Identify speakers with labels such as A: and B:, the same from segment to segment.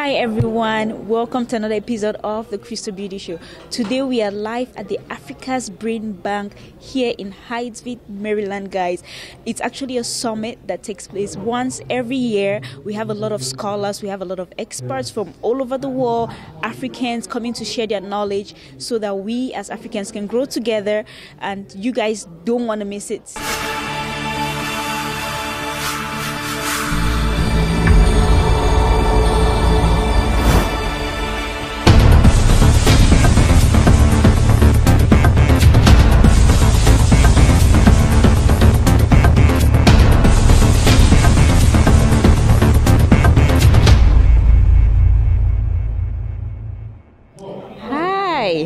A: Hi everyone, welcome to another episode of the Crystal Beauty Show. Today we are live at the Africa's Brain Bank here in Hyattsville, Maryland, guys. It's actually a summit that takes place once every year. We have a lot of scholars, we have a lot of experts from all over the world, Africans coming to share their knowledge so that we as Africans can grow together, and you guys don't want to miss it.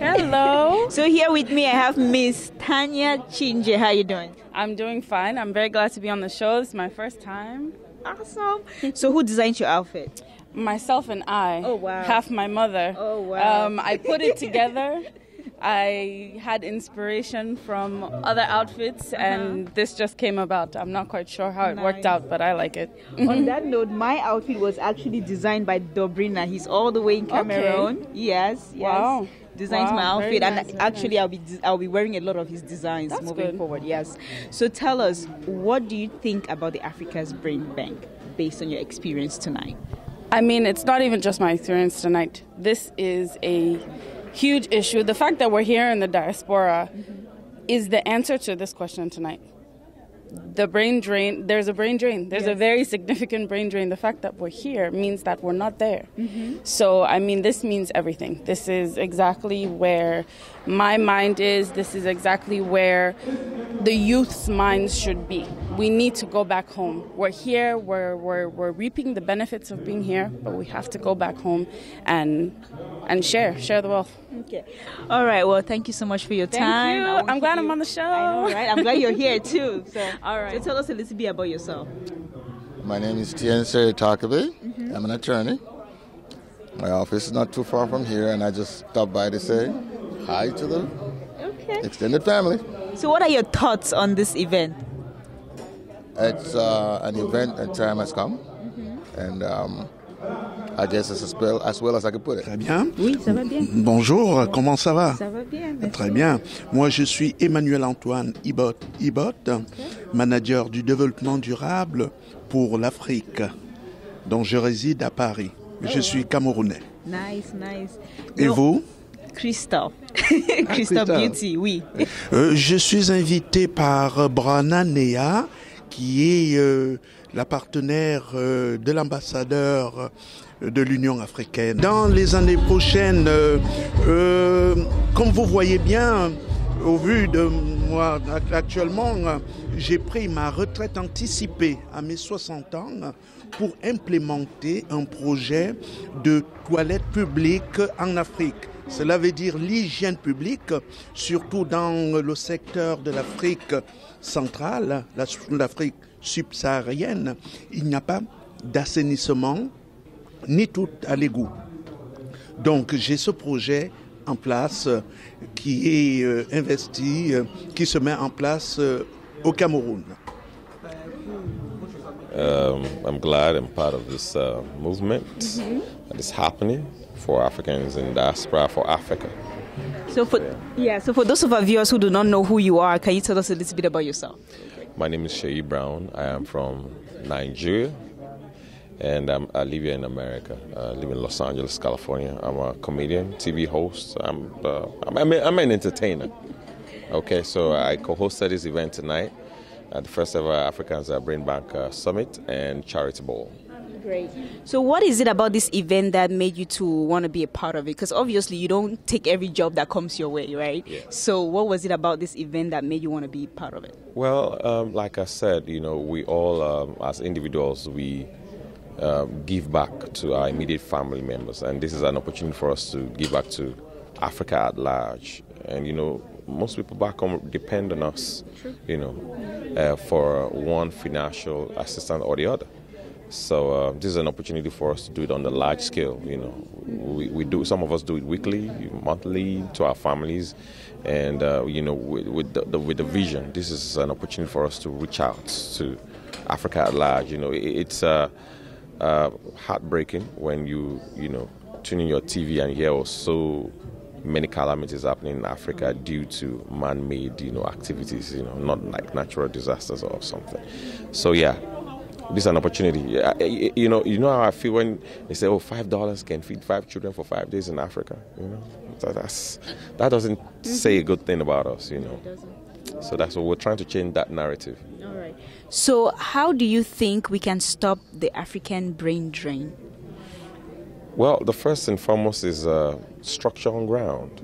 B: Hello.
A: So here with me I have Miss Tanya Chinje. How you doing?
B: I'm doing fine. I'm very glad to be on the show. It's my first time.
A: Awesome. So who designed your outfit?
B: Myself and I.
A: Oh, wow.
B: Half my mother.
A: Oh, wow.
B: I put it together. I had inspiration from other outfits, and this just came about. I'm not quite sure how it worked out, but I like it.
A: On that note, my outfit was actually designed by Dobrina. He's all the way in Cameroon. Okay. Yes.
B: Wow.
A: Designs my outfit,
B: nice,
A: and actually
B: nice.
A: I'll be wearing a lot of his designs
B: That's
A: moving
B: good.
A: forward. Yes. So tell us, what do you think about the Africa's Brain Bank based on your experience tonight?
B: I mean, it's not even just my experience tonight. This is a huge issue. The fact that we're here in the diaspora is the answer to this question tonight. The brain drain, there's a brain drain. There's a very significant brain drain. The fact that we're here means that we're not there. So, I mean, this means everything. This is exactly where my mind is. This is exactly where the youth's minds should be. We need to go back home. We're here, we're reaping the benefits of being here, but we have to go back home and share the wealth.
A: Okay. All right. Well, thank you so much for your time.
B: Thank you. I'm glad I'm on the show.
A: I know, right? I'm glad you're here too. So,
B: all right.
A: So tell us a little bit about yourself.
C: My name is Tiense Takabe. I'm an attorney. My office is not too far from here, and I just stopped by to say hi to the extended family.
A: So what are your thoughts on this event?
C: It's an event and time has come, and I guess it's as well as I can put it.
D: Très bien.
A: Oui, ça va bien.
D: Bonjour, comment ça va?
A: Ça va bien. Merci.
D: Très bien. Moi, je suis Emmanuel Antoine Ibot, manager du développement durable pour l'Afrique, dont je réside à Paris. Je suis camerounais.
A: Nice.
D: Et vous?
A: Crystal. Crystal Beauty, oui.
D: Je suis invité par Brana Nea, qui est la partenaire de l'ambassadeur de l'Union africaine. Dans les années prochaines, comme vous voyez bien, au vu de moi actuellement, j'ai pris ma retraite anticipée à mes 60 ans pour implémenter un projet de toilettes publiques en Afrique. Cela veut dire l'hygiène publique, surtout dans le secteur de l'Afrique centrale, l'Afrique subsaharienne. Il n'y a pas d'assainissement, ni tout à l'égout. Donc j'ai ce projet en place qui est investi, qui se met en place au Cameroun.
E: I'm glad I'm part of this movement that is happening for Africans in diaspora for Africa.
A: So for those of our viewers who do not know who you are, can you tell us a little bit about yourself?
E: My name is Sheyi Brown. I am from Nigeria, and I live here in America. I live in Los Angeles, California. I'm a comedian, TV host. I'm an entertainer. Okay, so I co-hosted this event tonight at the first ever Africans Brain Bank Summit and Charity Ball.
A: Great. So what is it about this event that made you to want to be a part of it? Because obviously you don't take every job that comes your way, right?
E: Yeah.
A: So what was it about this event that made you want to be part of it?
E: Well, like I said, we all, as individuals, we give back to our immediate family members. And this is an opportunity for us to give back to Africa at large. And, most people back home depend on us, for one financial assistance or the other. So this is an opportunity for us to do it on the large scale. We do. Some of us do it weekly, monthly to our families, and with the vision. This is an opportunity for us to reach out to Africa at large. It's heartbreaking when you tune in your TV and hear so many calamities happening in Africa due to man-made, activities, not like natural disasters or something. So yeah, this is an opportunity. You know how I feel when they say, $5 can feed 5 children for 5 days in Africa. That doesn't say a good thing about us.
A: It doesn't.
E: So that's what we're trying to change that narrative.
A: All right. So how do you think we can stop the African brain drain?
E: Well, the first and foremost is structure on ground.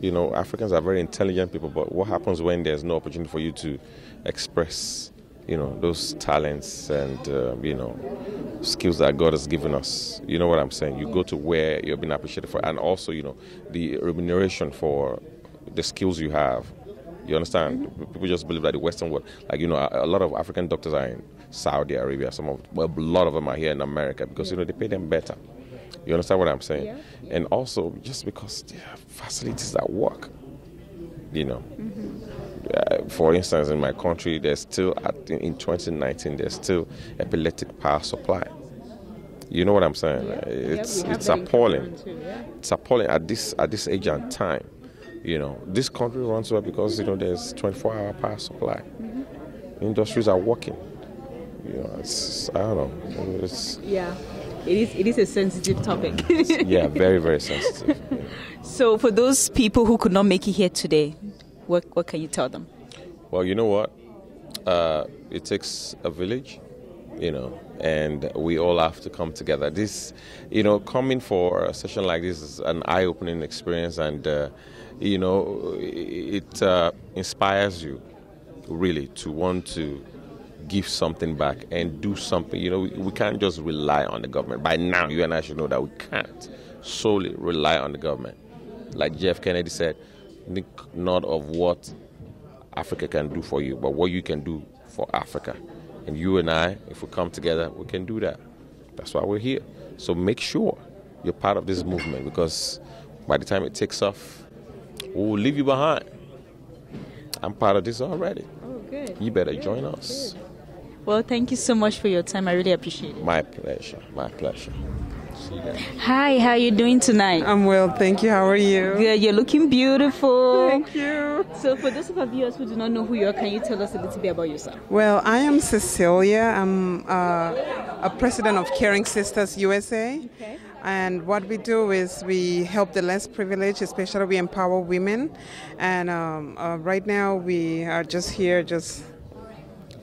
E: Mm-hmm. Africans are very intelligent people, but what happens when there's no opportunity for you to express, those talents and, skills that God has given us? You know what I'm saying? You go to where you're being appreciated for, and also, the remuneration for the skills you have. You understand? Mm-hmm. People just believe that the Western world, a lot of African doctors are in Saudi Arabia. A lot of them are here in America because, they pay them better. You understand what I'm saying? Yeah. And also, just because there are facilities that work, for instance, in my country, there's still, in 2019, there's still epileptic power supply. You know what I'm saying? Yeah. It's appalling. Too, yeah. It's appalling at this age and time. This country runs well because, there's 24-hour power supply. Mm-hmm. Industries are working. I don't know.
A: Yeah. It is a sensitive topic.
E: Yeah, very, very sensitive. Yeah.
A: So for those people who could not make it here today, what can you tell them?
E: Well, you know what? It takes a village, and we all have to come together. This, coming for a session like this is an eye-opening experience, and, it inspires you, really, to want to give something back and do something. We can't just rely on the government. By now, you and I should know that we can't solely rely on the government. Like Jeff Kennedy said, think not of what Africa can do for you, but what you can do for Africa. And you and I, if we come together, we can do that. That's why we're here. So make sure you're part of this movement, because by the time it takes off, we'll leave you behind. I'm part of this already.
A: Oh, good.
E: You better join us.
A: Good. Well, thank you so much for your time. I really appreciate it.
E: My pleasure. My pleasure. See you then.
A: Hi, how are you doing tonight?
F: I'm well, thank you. How are you?
A: Good, you're looking beautiful.
F: Thank you.
A: So for those of our viewers who do not know who you are, can you tell us a little bit about yourself?
F: Well, I am Cecilia. I'm a president of Caring Sisters USA.
A: Okay.
F: And what we do is we help the less privileged, especially we empower women. And right now we are just here,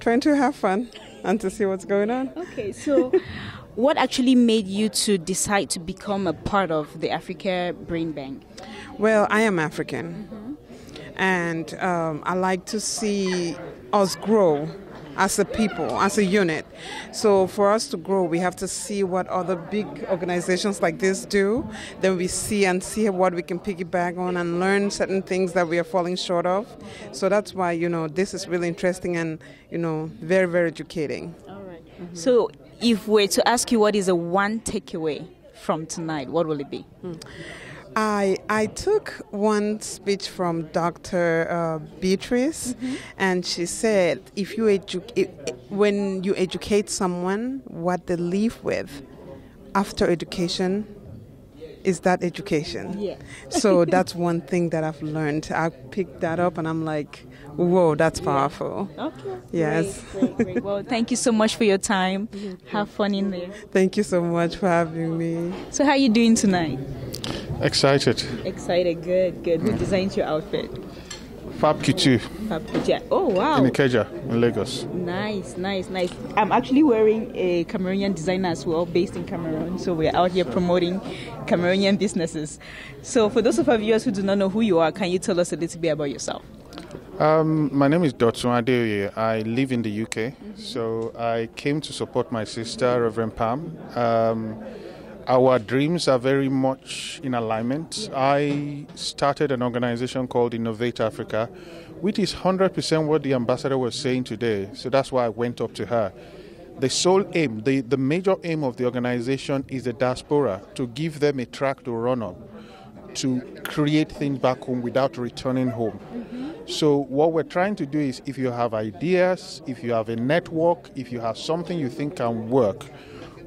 F: trying to have fun and to see what's going on.
A: Okay, so what actually made you to decide to become a part of the Africa Brain Bank?
F: Well, I am African. Mm-hmm. And I like to see us grow as a people, as a unit. So for us to grow, we have to see what other big organizations like this do. Then we see what we can piggyback on and learn certain things that we are falling short of. So that's why, this is really interesting and, very, very educating.
A: All right. Mm-hmm. So if we're to ask you what is a one takeaway from tonight, what will it be?
F: I took one speech from Dr. Beatrice, mm-hmm. and she said, when you educate someone, what they leave with after education is that education.
A: Yeah.
F: So that's one thing that I've learned. I picked that up and I'm like, whoa, that's powerful.
A: Okay.
F: Yes.
A: Great. Well, thank you so much for your time. Have fun in there.
F: Thank you so much for having me.
A: So how are you doing tonight?
G: Excited.
A: Good. Who designed your outfit?
G: Fab Couture.
A: Oh, wow.
G: In Ikeja, in Lagos.
A: Nice. I'm actually wearing a Cameroonian designer as well, based in Cameroon. So we're out here promoting Cameroonian businesses. So for those of our viewers who do not know who you are, can you tell us a little bit about yourself?
G: My name is Dotun Adeoye. I live in the UK. Mm-hmm. So I came to support my sister, Reverend Pam. Our dreams are very much in alignment. I started an organization called Innovate Africa, which is 100% what the ambassador was saying today. So that's why I went up to her. The sole aim, the major aim of the organization is the diaspora, to give them a track to run on, to create things back home without returning home. Mm-hmm. So what we're trying to do is, if you have ideas, if you have a network, if you have something you think can work,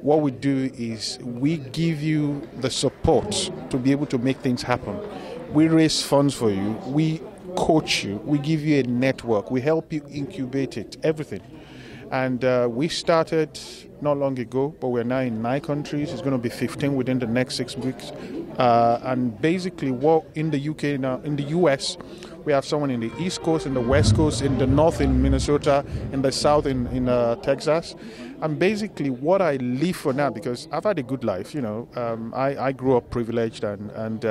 G: what we do is we give you the support to be able to make things happen. We raise funds for you, we coach you, we give you a network, we help you incubate it, everything. And we started not long ago, but we're now in 9 countries. It's going to be 15 within the next 6 weeks. And basically, what in the UK now, in the US, we have someone in the East Coast, in the West Coast, in the North in Minnesota, in the South in Texas. And basically, what I live for now, because I've had a good life, you know, I grew up privileged and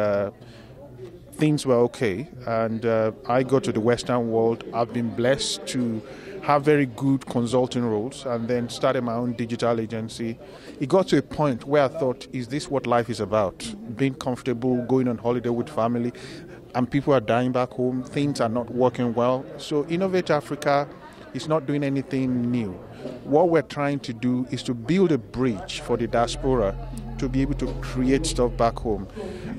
G: things were okay. And I go to the Western world. I've been blessed to have very good consulting roles and then started my own digital agency. It got to a point where I thought, is this what life is about? Being comfortable, going on holiday with family, and people are dying back home, things are not working well. So Innovate Africa is not doing anything new. What we're trying to do is to build a bridge for the diaspora to be able to create stuff back home.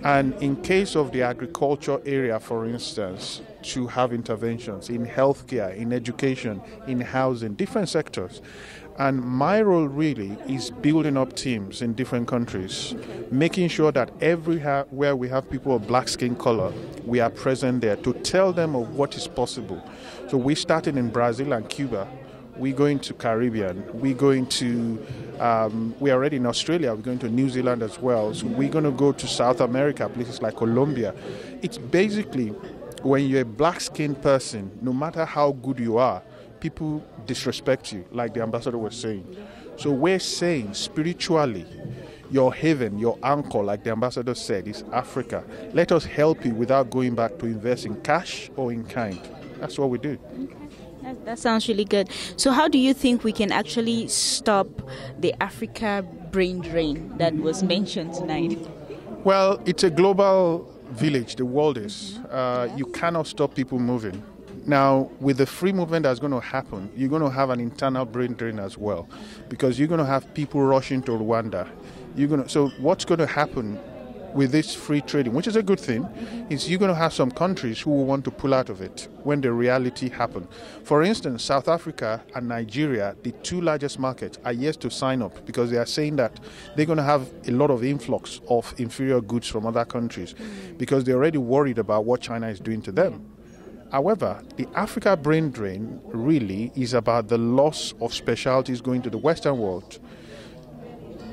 G: And in case of the agriculture area, for instance, to have interventions in healthcare, in education, in housing, different sectors. And my role really is building up teams in different countries, making sure that everywhere we have people of black skin color, we are present there to tell them of what is possible. So we started in Brazil and Cuba. We're going to Caribbean. We're going to, we're already in Australia. We're going to New Zealand as well. So we're going to go to South America, places like Colombia. It's basically when you're a black-skinned person, no matter how good you are, people disrespect you, like the ambassador was saying. So we're saying spiritually, your haven, your anchor, like the ambassador said, is Africa. Let us help you without going back to invest in cash or in kind. That's what we do.
A: That sounds really good. So how do you think we can actually stop the Africa brain drain that was mentioned tonight?
G: Well, it's a global village, the world is. You cannot stop people moving. Now, with the free movement that's going to happen, you're going to have an internal brain drain as well, because you're going to have people rushing to Rwanda. So what's going to happen with this free trading, which is a good thing, is you're going to have some countries who will want to pull out of it when the reality happens. For instance, South Africa and Nigeria, the 2 largest markets, are yet to sign up because they are saying that they're going to have a lot of influx of inferior goods from other countries because they're already worried about what China is doing to them. However, the Africa brain drain really is about the loss of specialties going to the Western world.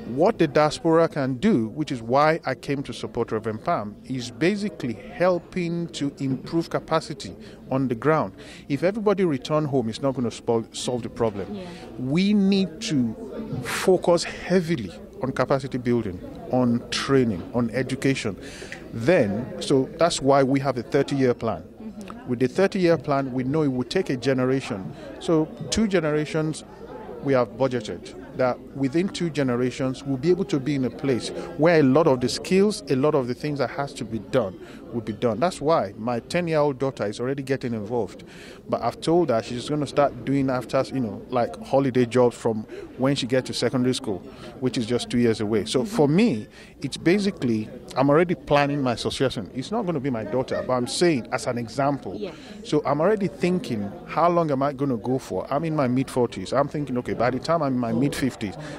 G: What the diaspora can do, which is why I came to support Reverend Pam, is basically helping to improve capacity on the ground. If everybody return home, it's not going to solve the problem. Yeah. We need to focus heavily on capacity building, on training, on education. So that's why we have a 30-year plan. With the 30-year plan, we know it will take a generation. So 2 generations we have budgeted that within 2 generations we'll be able to be in a place where a lot of the skills, a lot of the things that has to be done will be done. That's why my 10-year-old daughter is already getting involved. But I've told her she's going to start doing after, like holiday jobs from when she gets to secondary school, which is just 2 years away. So for me, it's basically, I'm already planning my succession. It's not going to be my daughter, but I'm saying as an example. Yeah. So I'm already thinking, how long am I going to go for? I'm in my mid-40s. I'm thinking, okay, by the time I'm in my mid-50s,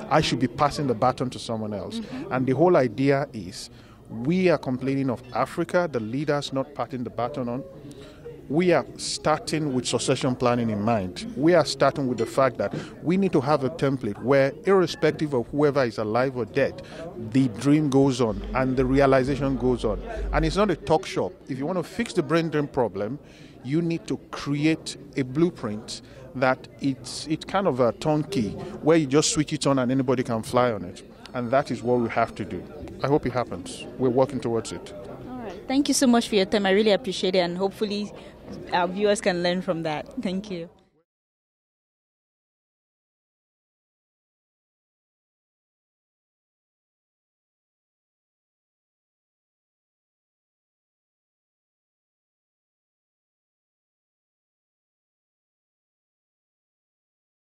G: I should be passing the baton to someone else. And the whole idea is, we are complaining of Africa, the leaders not passing the baton on. We are starting with succession planning in mind. We are starting with the fact that we need to have a template where, irrespective of whoever is alive or dead, the dream goes on and the realization goes on. And it's not a talk shop. If you want to fix the brain drain problem, you need to create a blueprint that it's kind of a turnkey where you just switch it on and anybody can fly on it. And that is what we have to do. I hope it happens. We're working towards it.
A: All right. Thank you so much for your time. I really appreciate it, and hopefully our viewers can learn from that. Thank you.